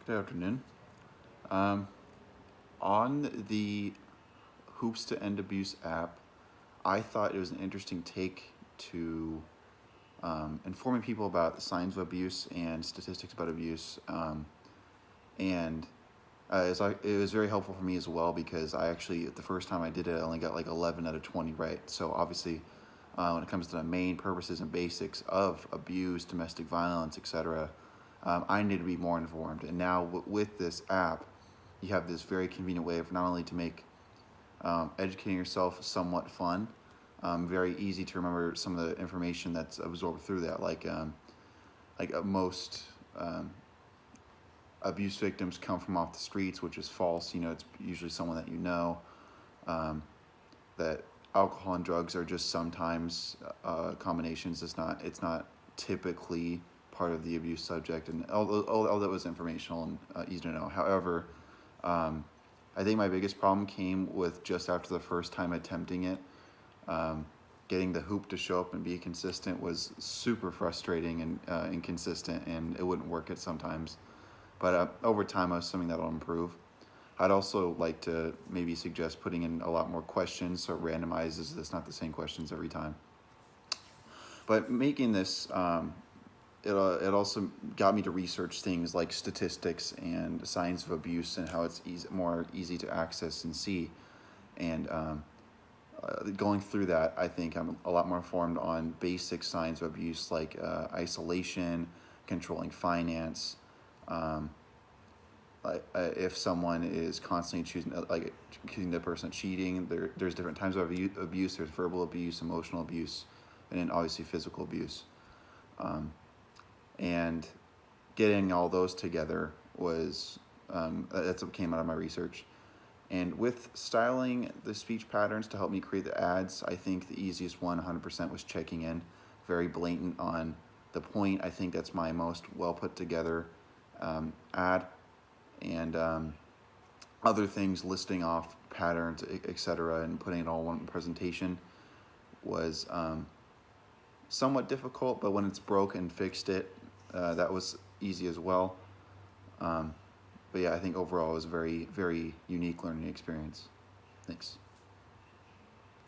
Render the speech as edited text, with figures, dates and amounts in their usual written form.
Good afternoon. Um, on the Hoops to End Abuse app, I thought it was an interesting take to informing people about the signs of abuse and statistics about abuse. And it was very helpful for me as well because I actually, the first time I did it, I only got like 11 out of 20 right. So obviously, when it comes to the main purposes and basics of abuse, domestic violence, etc., I need to be more informed. And now with this app, you have this very convenient way of not only to make educating yourself somewhat fun, very easy to remember some of the information that's absorbed through that, like most abuse victims come from off the streets, which is false. You know, it's usually someone that you know. That alcohol and drugs are just sometimes combinations. It's not typically part of the abuse subject, and all that was informational and easy to know. However, I think my biggest problem came with just after the first time attempting it. Getting the hoop to show up and be consistent was super frustrating and inconsistent, and it wouldn't work at sometimes. But over time, I was assuming that'll improve. I'd also like to maybe suggest putting in a lot more questions so it randomizes. It's not the same questions every time. But making this, it also got me to research things like statistics and signs of abuse and how it's more easy to access and see. And going through that, I think I'm a lot more informed on basic signs of abuse like isolation, controlling finance. If someone is constantly accusing the person of cheating, there's different types of abuse. There's verbal abuse, emotional abuse, and then obviously physical abuse. And getting all those together was that's what came out of my research. And with styling the speech patterns to help me create the ads, I think the easiest one 100% was checking in, very blatant on the point. I think that's my most well put together ad. And other things, listing off patterns, etc., and putting it all in one presentation was somewhat difficult, but when it's broke and fixed it, that was easy as well. But yeah, I think overall it was a very, very unique learning experience. Thanks.